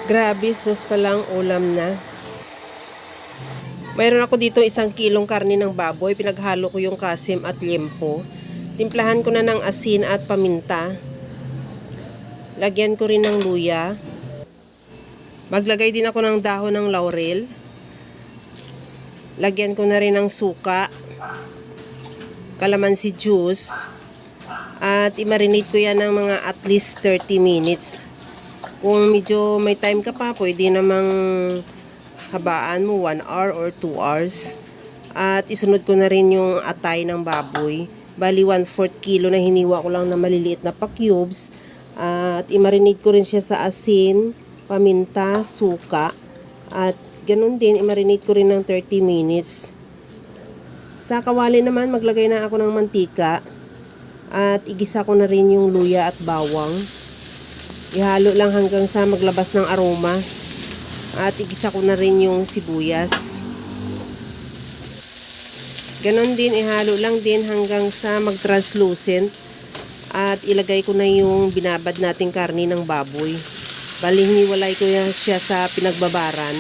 Grabe, sus palang ulam na. Mayroon ako dito 1 kilong karne ng baboy. Pinaghalo ko yung kasim at liempo. Timplahan ko na ng asin at paminta. Lagyan ko rin ng luya. Maglagay din ako ng dahon ng laurel. Lagyan ko na rin ng suka, kalamansi juice, at i-marinate ko yan ng mga at least 30 minutes. Kung medyo may time ka pa, pwede namang habaan mo 1 hour or 2 hours. At isunod ko na rin yung atay ng baboy. Bali 1/4 kilo na hiniwa ko lang na maliliit na pa-cubes. At i-marinate ko rin siya sa asin, paminta, suka. At ganun din, i-marinate ko rin ng 30 minutes. Sa kawali naman, maglagay na ako ng mantika. At igisa ko na rin yung luya at bawang. Ihalo lang hanggang sa maglabas ng aroma. At igisa ko na rin yung sibuyas. Ganon din, ihalo lang din hanggang sa mag-translucent. At ilagay ko na yung binabad nating karni ng baboy. Bali, hiniwalay ko yan siya sa pinagbabaran.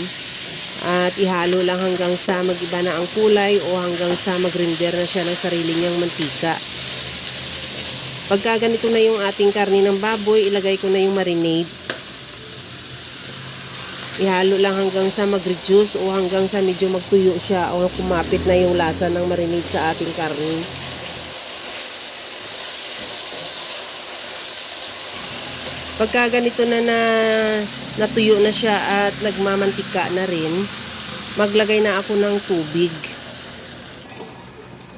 At ihalo lang hanggang sa mag-iba na ang kulay o hanggang sa mag-render na siya ng sarili niyang mantika. Pagka ganito na yung ating karne ng baboy, ilagay ko na yung marinade. Ihalo lang hanggang sa mag-reduce o hanggang sa medyo magtuyo siya o kumapit na yung lasa ng marinade sa ating karne. Pagka ganito na natuyo na siya at nagmamantika na rin, maglagay na ako ng tubig.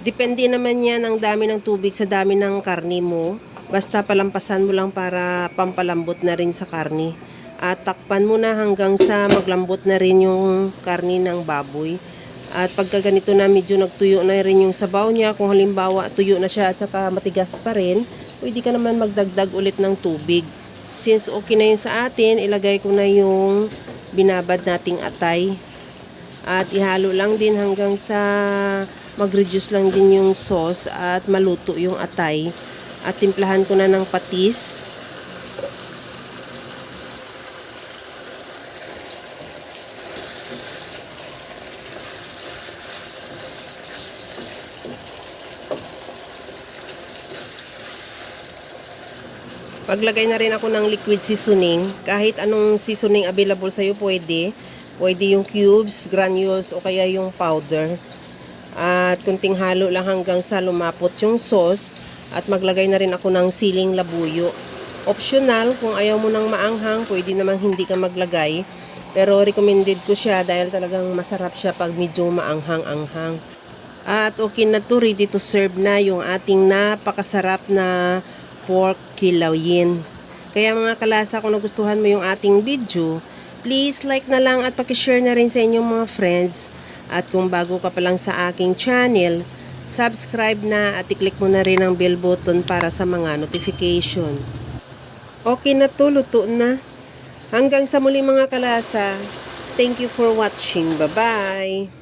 Depende naman yan ang dami ng tubig sa dami ng karne mo. Basta palampasan mo lang para pampalambot na rin sa karne. At takpan mo na hanggang sa maglambot na rin yung karne ng baboy. At pagka ganito na medyo nagtuyo na rin yung sabaw niya, kung halimbawa tuyo na siya at saka matigas pa rin, pwede ka naman magdagdag ulit ng tubig. Since okay na yun sa atin, ilagay ko na yung binabad nating atay. At ihalo lang din hanggang sa mag-reduce lang din yung sauce at maluto yung atay. At timplahan ko na ng patis. Paglagay na rin ako ng liquid seasoning. Kahit anong seasoning available sa'yo pwede. Pwede yung cubes, granules o kaya yung powder. At kunting halo lang hanggang sa lumapot yung sauce. At maglagay na rin ako ng siling labuyo. Optional, kung ayaw mo ng maanghang, pwede namang hindi ka maglagay. Pero recommended ko siya dahil talagang masarap siya pag medyo maanghang-anghang. At okay na to, ready to serve na yung ating napakasarap na pork kilawin. Kaya mga kalasa, kung nagustuhan mo yung ating video, please like na lang at pakishare na rin sa inyong mga friends. At kung bago ka pa lang sa aking channel, subscribe na at i-click mo na rin ang bell button para sa mga notification. Okay na to, luto na. Hanggang sa muli mga kalasa. Thank you for watching. Bye-bye!